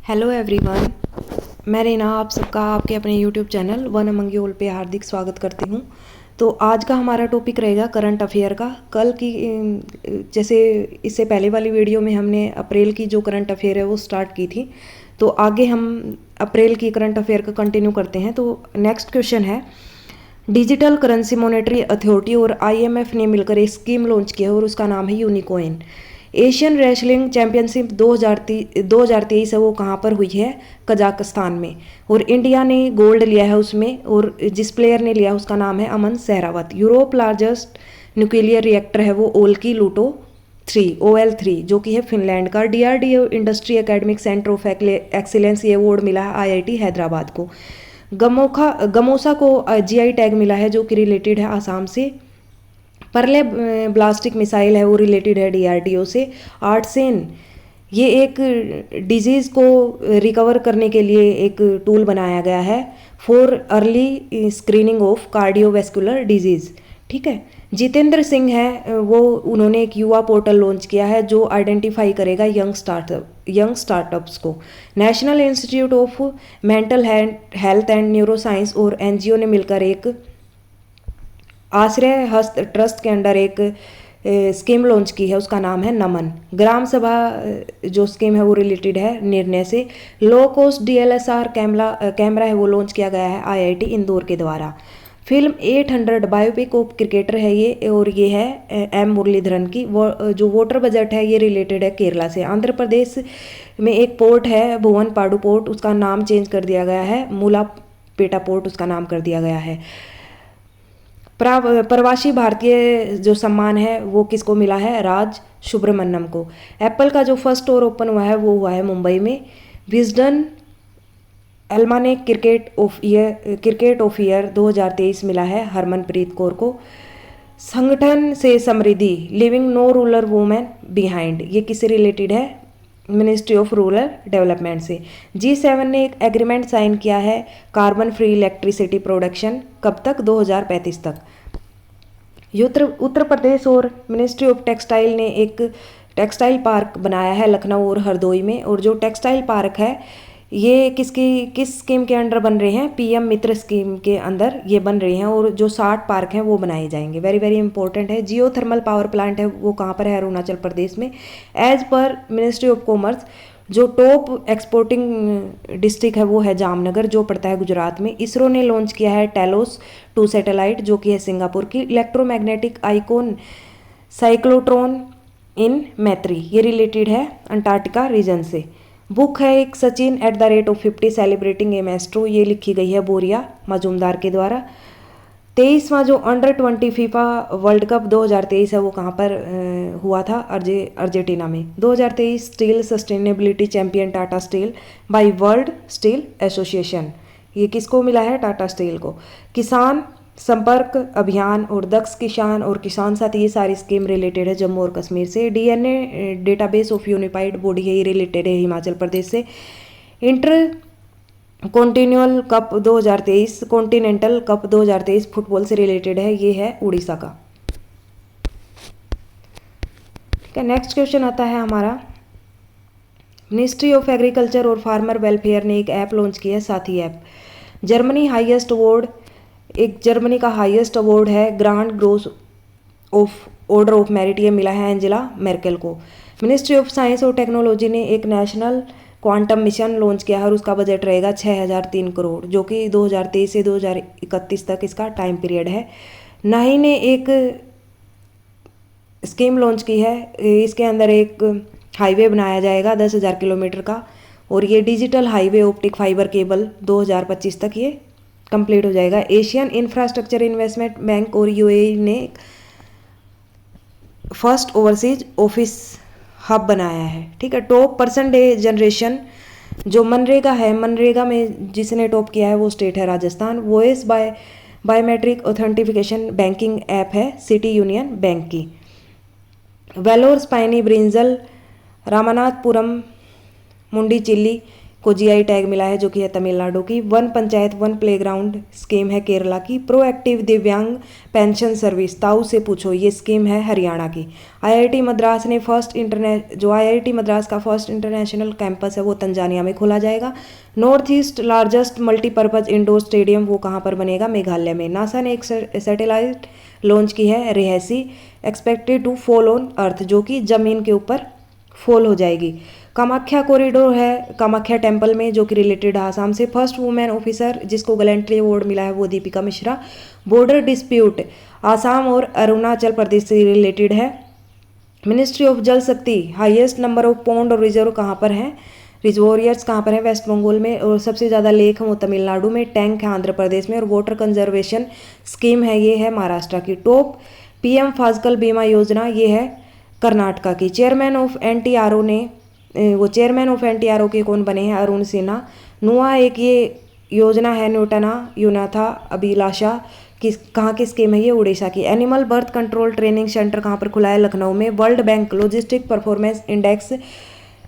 Hello everyone, मैं रीना आप सबका आपके अपने YouTube channel one among you all पे हार्दिक स्वागत करती हूँ। तो आज का हमारा टॉपिक रहेगा करंट अफेयर का। कल की जैसे इससे पहले वाली वीडियो में हमने अप्रैल की जो करंट अफेयर है वो स्टार्ट की थी, तो आगे हम अप्रैल की करंट अफेयर का कंटिन्यू करते हैं। तो नेक्स्ट क्वेश्चन है, डिजिटल करेंसी मॉनेटरी अथॉरिटी और आईएमएफ ने मिलकर एक स्कीम लॉन्च की है और उसका नाम है यूनिकॉइन। एशियन रेसलिंग चैंपियनशिप 2023 है वो कहाँ पर हुई है? कजाकिस्तान में। और इंडिया ने गोल्ड लिया है उसमें, और जिस प्लेयर ने लिया उसका नाम है Aman Sehrawat. Europe largest nuclear reactor है वो ओल्की लूटो 3 OL3 जो कि है फिनलैंड का। DRDO industry academic centre of excellence ये अवार्ड मिला है आईआईटी हैदराबाद को। गमोसा को जीआई टैग मिला है जो कि रिलेटेड है आसाम से। परले ब्लास्टिक मिसाइल है वो रिलेटेड है डीआरडीओ से। आर्टसेन ये एक डिजीज़ को रिकवर करने के लिए एक टूल बनाया गया है for early screening of cardiovascular disease. ठीक है। जितेंद्र सिंह है वो उन्होंने एक युवा पोर्टल लॉन्च किया है जो आइडेंटिफाई करेगा यंग स्टार्टअप्स को। National institute of mental health and neuro science और एनजीओ ने मिलकर एक आश्रय हस्त ट्रस्ट के अंडर एक स्कीम लॉन्च की है, उसका नाम है नमन। ग्राम सभा जो स्कीम है वो रिलेटेड है निर्णय से। लो कॉस्ट डीएलएसआर कैमरा है वो लॉन्च किया गया है आईआईटी इंदौर के द्वारा। फिल्म 800 बायोपिक ऑफ क्रिकेटर है ये, और ये है एम मुरलीधरन की। जो वाटर बजट है ये रिलेटेड है केरला से। आंध्र प्रदेश में एक पोर्ट है भुवन पाडू पोर्ट, उसका नाम चेंज कर दिया गया है, मूलापेटा पोर्ट उसका नाम कर दिया गया है। प्रवासी भारतीय जो सम्मान है वो किसको मिला है? राज सुब्रमण्यम को। एप्पल का जो फर्स्ट स्टोर ओपन हुआ है वो हुआ है मुंबई में। Wisden Almanack cricket of year 2023 मिला है हरमनप्रीत कौर को। संगठन से समृद्धि living no rural women behind, ये किससे रिलेटेड है? मिनिस्ट्री ऑफ रूरल डेवलपमेंट से। G7 ने एक एग्रीमेंट साइन किया है कार्बन फ्री इलेक्ट्रिसिटी प्रोडक्शन, कब तक? 2035 तक। उत्तर प्रदेश और मिनिस्ट्री ऑफ टेक्सटाइल ने एक टेक्सटाइल पार्क बनाया है लखनऊ और हरदोई में। और जो टेक्सटाइल पार्क है ये किस स्कीम के अंडर बन रहे हैं? पीएम मित्र स्कीम के अंदर ये बन रहे हैं, और जो 60 पार्क हैं वो बनाए जाएंगे। वेरी वेरी इंपॉर्टेंट है। जियो थर्मल पावर प्लांट है वो कहाँ पर है? अरुणाचल प्रदेश में। एज पर मिनिस्ट्री ऑफ कॉमर्स जो टॉप एक्सपोर्टिंग डिस्ट्रिक्ट है वो है जामनगर जो पड़ता है गुजरात में। इसरो ने लॉन्च किया है टेलोस 2 सैटेलाइट जो कि है सिंगापुर की। इलेक्ट्रोमैग्नेटिक आइकॉन साइक्लोट्रॉन इन मैत्री, ये रिलेटेड है अंटार्कटिका रीजन से। बुक है एक सचिन @50 सेलिब्रेटिंग ए मैस्ट्रो, ये लिखी गई है बोरिया मजूमदार के द्वारा। 23वां जो अंडर-20 फीफा वर्ल्ड कप 2023 है वो कहाँ पर हुआ था? अर्जेंटीना में। 2023 steel sustainability champion Tata steel by world steel association, ये किसको मिला है? टाटा स्टील को। किसान संपर्क अभियान और दक्ष किसान और किसान साथी, ये सारी स्कीम रिलेटेड है जम्मू और कश्मीर से। DNA database of unified body है, ये रिलेटेड है हिमाचल प्रदेश से। इंटर कॉन्टिनेंटल कप 2023 फुटबॉल से रिलेटेड है, ये है उड़ीसा का। ठीक है। नेक्स्ट क्वेश्चन आता है हमारा, मिनिस्ट्री ऑफ एग्रीकल्चर और फार्मर वेलफेयर ने एक ऐप लॉन्च की है साथी ऐप। जर्मनी का हाईएस्ट अवार्ड है grand cross of order of merit, ये मिला है एंजेला मेर्केल को। मिनिस्ट्री ऑफ साइंस और टेक्नोलॉजी ने एक नेशनल क्वांटम मिशन लॉन्च किया है और उसका बजट रहेगा 6003 करोड़ जो कि 2023 से 2031 तक इसका टाइम पीरियड है। नाही ने एक स्कीम लॉन्च की है, इसके अंदर एक हाईवे बनाया जाएगा 10,000 किलोमीटर का, और ये digital highway optic fibre cable 2025 तक ये कंप्लीट हो जाएगा। एशियन इंफ्रास्ट्रक्चर इन्वेस्टमेंट बैंक और यूएई ने फर्स्ट ओवरसीज ऑफिस हब बनाया है। ठीक है। टॉप पर्सन डे जनरेशन जो मनरेगा है, मनरेगा में जिसने टॉप किया है वो स्टेट है Rajasthan. Voice biometric authentication banking app है सिटी यूनियन बैंक की। वेलोर स्पाइनी ब्रिंजल रामानाथपुरम मुंडी चिल्ली को जीआई टैग मिला है, जो कि है तमिलनाडु की। One panchayat one playground scheme है केरला की। प्रोएक्टिव दिव्यांग पेंशन सर्विस ताऊ से पूछो, ये स्कीम है हरियाणा की। आईआईटी मद्रास ने आईआईटी मद्रास का फर्स्ट इंटरनेशनल कैंपस है वो तंजानिया में खोला जाएगा। North east largest multipurpose indoor stadium वो कहाँ पर बनेगा, मेघालय में। नासा ने एक सैटेलाइट लॉन्च की है RHESSI, expected to fall on Earth, जो कि जमीन के ऊपर फॉल हो जाएगी। कामाख्या कॉरिडोर है कामाख्या टेम्पल में, जो कि रिलेटेड है आसाम से। फर्स्ट वुमेन ऑफिसर जिसको गैलेंट्री अवार्ड मिला है वो दीपिका मिश्रा। बॉर्डर डिस्प्यूट आसाम और अरुणाचल प्रदेश से रिलेटेड है। मिनिस्ट्री ऑफ जल शक्ति, हाईएस्ट नंबर ऑफ पॉन्ड और रिजर्व कहाँ पर है, रिजर्वोयर्स कहाँ पर है, वेस्ट बंगाल में। और सबसे ज़्यादा लेक है वो तमिलनाडु में। टैंक है आंध्र प्रदेश में। और वाटर कंजर्वेशन स्कीम है ये है महाराष्ट्र की। टॉप पीएम फास्कल बीमा योजना ये है कर्नाटका की। चेयरमैन ऑफ एनटीआरओ के कौन बने हैं, अरुण सिन्हा। नुआ एक ये योजना है न्यूटना यूनाथा अभिलाषा किस कहाँ की स्कीम है ये, उड़ीसा की। Animal birth control training centre कहाँ पर खुला है, लखनऊ में। World bank logistic performance index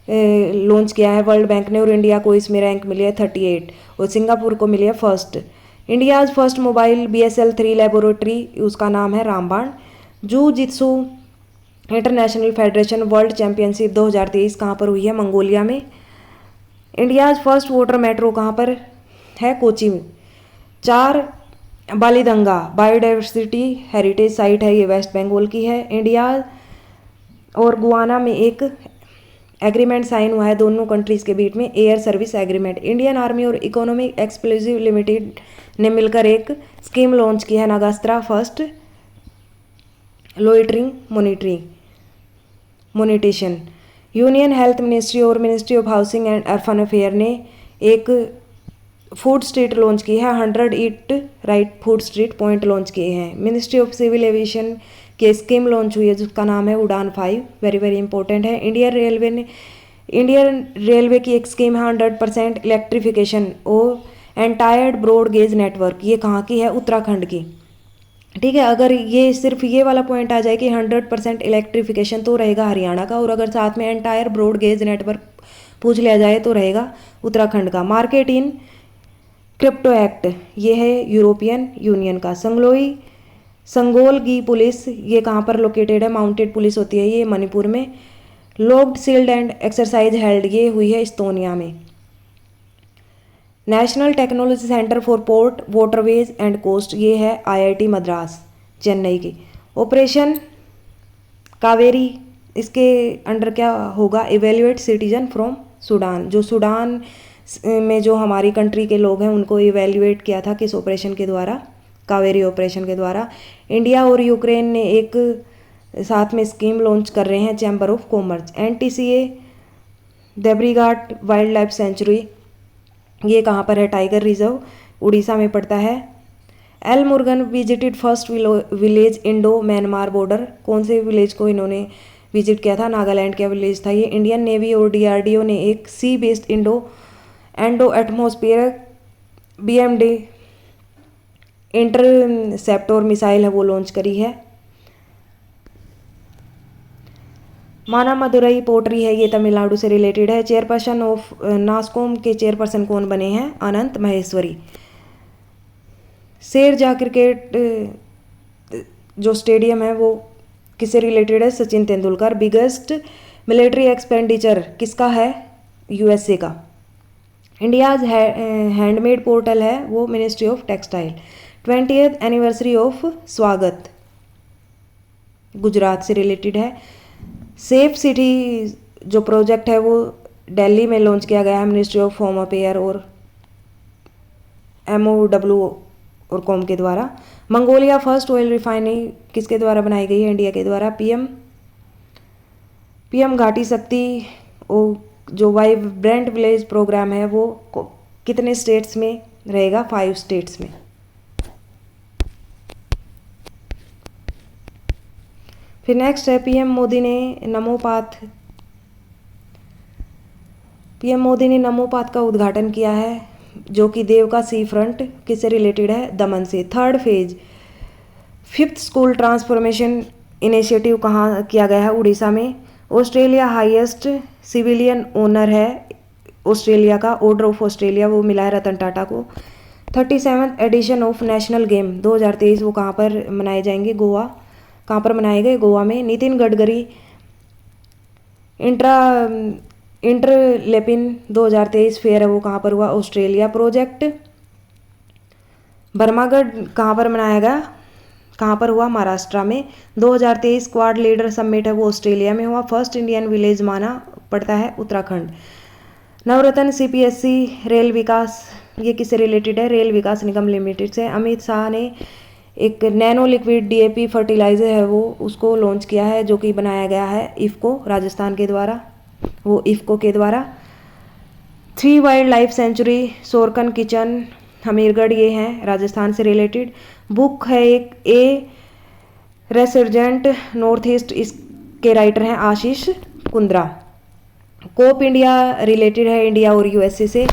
launch किया है वर्ल्ड बैंक ने, और इंडिया को इसमें रैंक मिली है 38 और सिंगापुर को मिली है first. India's first mobile BSL 3 laboratory, उसका नाम है रामबाण। जू जित्सु इंटरनेशनल फेडरेशन वर्ल्ड चैंपियनशिप 2023 कहाँ पर हुई है, मंगोलिया में। इंडियाज़ फर्स्ट वाटर मेट्रो कहाँ पर है, कोची में। 4 बालीदंगा बायोडाइवर्सिटी हेरिटेज साइट है, ये वेस्ट बंगाल की है। इंडिया और गुआना में एक एग्रीमेंट साइन हुआ है दोनों कंट्रीज़ के बीच में, air service agreement. Indian army और इकोनॉमिक एक्सप्लोसिव लिमिटेड ने मिलकर एक स्कीम लॉन्च की है, Nagastra first loitering munition. Union health ministry और ministry of housing and urban affair ने एक फूड स्ट्रीट लॉन्च की है, 100 eat right food street point launch किए हैं। मिनिस्ट्री ऑफ सिविल एविएशन की स्कीम लॉन्च हुई है जिसका नाम है उड़ान 5, वेरी वेरी इंपॉर्टेंट है। इंडियन रेलवे की एक स्कीम है 100% इलेक्ट्रिफिकेशन और एंटायर्ड ब्रॉड गेज नेटवर्क, ये कहाँ की है, उत्तराखंड की। ठीक है, अगर ये सिर्फ ये वाला पॉइंट आ जाए कि 100% इलेक्ट्रिफिकेशन तो रहेगा हरियाणा का, और अगर साथ में एंटायर ब्रॉड गेज नेटवर्क पूछ लिया जाए तो रहेगा उत्तराखंड का। मार्केट इन क्रिप्टो एक्ट ये है यूरोपियन यूनियन का। संगोलगी पुलिस ये कहाँ पर लोकेटेड है, माउंटेड पुलिस होती है ये मणिपुर में। Locked shields and exercise held ये हुई है इस्तोनिया में। National technology centre for port waterways and coast ये है आईआईटी मद्रास चेन्नई की। ऑपरेशन कावेरी इसके अंडर क्या होगा, इवेल्युएट सिटीजन फ्रॉम सूडान, जो सूडान में जो हमारी कंट्री के लोग हैं उनको इवेल्युएट किया था किस ऑपरेशन के द्वारा, कावेरी ऑपरेशन के द्वारा। इंडिया और यूक्रेन ने एक साथ में स्कीम लॉन्च कर रहे हैं, chamber of commerce. NTCA Debrighat wild life sanctuary ये कहाँ पर है, टाइगर रिजर्व उड़ीसा में पड़ता है। L Murugan visited first village Indo Myanmar border, कौन से विलेज को इन्होंने विजिट किया था, नागालैंड का विलेज था ये। इंडियन नेवी और DRDO ने एक sea based endo atmosphere BMD interceptor missile है वो लॉन्च करी है। माना मदुरई पोर्ट्री है ये तमिलनाडु से रिलेटेड है। चेयरपर्सन ऑफ नास्कॉम के चेयरपर्सन कौन बने हैं, अनंत महेश्वरी। शेरशाह क्रिकेट जो स्टेडियम है वो किससे रिलेटेड है, Sachin Tendulkar. Biggest military expenditure किसका है, USA का। इंडियाज़ हैंडमेड पोर्टल है वो ministry of textile. 20th anniversary of स्वागत गुजरात से रिलेटेड है। सेफ सिटी जो प्रोजेक्ट है वो दिल्ली में लॉन्च किया गया है मिनिस्ट्री ऑफ होम अफेयर और MOW और कॉम के द्वारा। मंगोलिया फर्स्ट ऑयल रिफाइनरी किसके द्वारा बनाई गई है, इंडिया के द्वारा। PM घाटी शक्ति और जो वाइब्रेंट विलेज प्रोग्राम है वो कितने स्टेट्स में रहेगा, 5 स्टेट्स में। फिर नेक्स्ट है पीएम मोदी ने नमो पाथ का उद्घाटन किया है जो कि देव का सी फ्रंट किससे रिलेटेड है, दमन से। 3rd phase 5th school transformation initiative कहाँ किया गया है, उड़ीसा में। ऑस्ट्रेलिया हाईएस्ट सिविलियन ओनर है ऑस्ट्रेलिया का ऑर्डर ऑफ ऑस्ट्रेलिया वो मिला है रतन टाटा को। 37th addition of national game 2023 वो कहाँ पर मनाए जाएंगे? गोवा। कहाँ पर मनाए गए? गोवा में। नितिन गडकरी इंटरलेपिन 2023 फेयर है वो कहाँ पर हुआ? ऑस्ट्रेलिया। प्रोजेक्ट बर्मागढ़ कहाँ पर मनाया गया? कहाँ पर हुआ? महाराष्ट्र में। 2023 क्वाड लीडर समिट है वो ऑस्ट्रेलिया में हुआ। फर्स्ट इंडियन विलेज माना पड़ता है उत्तराखंड। नवरत्न सीपीएससी रेल विकास ये किससे रिलेटेड है? रेल विकास निगम लिमिटेड से। अमित शाह ने एक नैनो लिक्विड डीएपी फर्टिलाइजर है वो उसको लॉन्च किया है जो कि बनाया गया है इफ़को राजस्थान के द्वारा, वो इफ़को के द्वारा। 3 wild life sanctuary Sorsan Khichan Hamirgarh ये हैं राजस्थान से रिलेटेड। बुक है एक ए रेसर्जेंट नॉर्थ ईस्ट, इसके राइटर हैं Ashish Kundra. Cope India related है इंडिया और यूएसए से।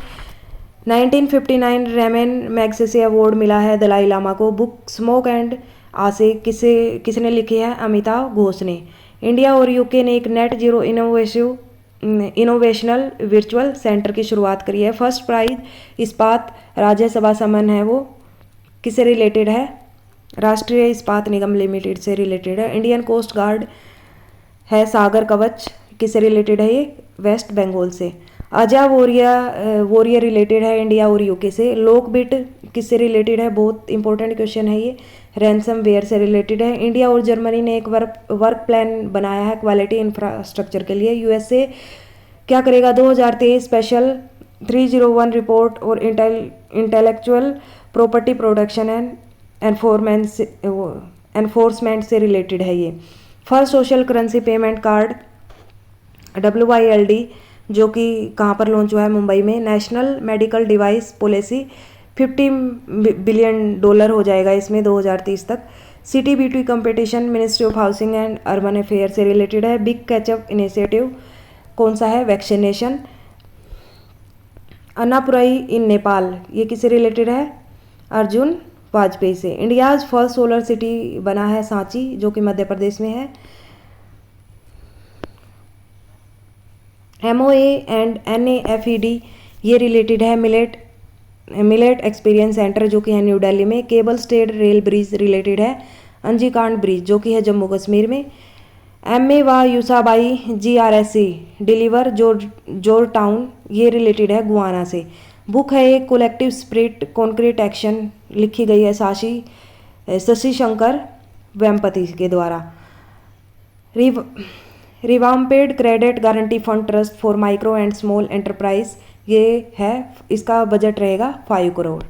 1959 रेमन मैग्सेसे अवार्ड मिला है दलाई लामा को। बुक स्मोक एंड आसे किसने लिखी है? अमिताभ घोष ने। इंडिया और यूके ने एक नेट जीरो इनोवेशनल वर्चुअल सेंटर की शुरुआत करी है। फर्स्ट प्राइज इस्पात राज्यसभा समन है वो किससे रिलेटेड है? राष्ट्रीय इस्पात निगम लिमिटेड से रिलेटेड है। इंडियन कोस्ट गार्ड है सागर कवच किससे रिलेटेड है? ये वेस्ट बंगाल से। अजा वॉरियर रिलेटेड है इंडिया और यूके से। लोकबिट किससे रिलेटेड है? बहुत इंपॉर्टेंट क्वेश्चन है ये। रैंसम वेयर से रिलेटेड है। इंडिया और जर्मनी ने एक वर्क प्लान बनाया है क्वालिटी इंफ्रास्ट्रक्चर के लिए। यूएसए क्या करेगा? 2023 स्पेशल 301 रिपोर्ट और intellectual property protection and enforcement से रिलेटेड है ये। First social currency payment card WILD जो कि कहाँ पर लॉन्च हुआ है? मुंबई में। National medical device policy $50 billion हो जाएगा इसमें 2030 तक। CTBT competition ministry of housing and urban affair से रिलेटेड है। बिग कैचअप इनिशिएटिव कौन सा है? वैक्सीनेशन। अन्नापुरई इन नेपाल ये किससे रिलेटेड है? अर्जुन वाजपेयी से। इंडियाज फर्स्ट सोलर सिटी बना है सांची जो कि मध्य प्रदेश में है। MOA एंड NAFED ये रिलेटेड है मिलेट एक्सपीरियंस सेंटर जो कि है न्यू दिल्ली में। Cable stayed rail bridge related है अंजीकांड ब्रिज जो कि है जम्मू कश्मीर में। MA व यूसाबाई GRSC डिलीवर जोर टाउन ये रिलेटेड है गुआना से। बुक है एक कोलेक्टिव स्पिरिट कॉन्क्रीट एक्शन लिखी गई है शशि शंकर वेम्पति के द्वारा। Revamped credit guarantee fund trust for micro and small enterprise ये है, इसका बजट रहेगा 5 करोड़।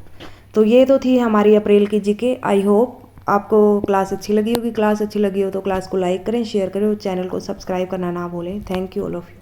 तो ये तो थी हमारी अप्रैल की जीके। आई होप आपको क्लास अच्छी लगी होगी। क्लास अच्छी लगी हो तो क्लास को लाइक करें, शेयर करें और चैनल को सब्सक्राइब करना ना भूलें। Thank you all of you.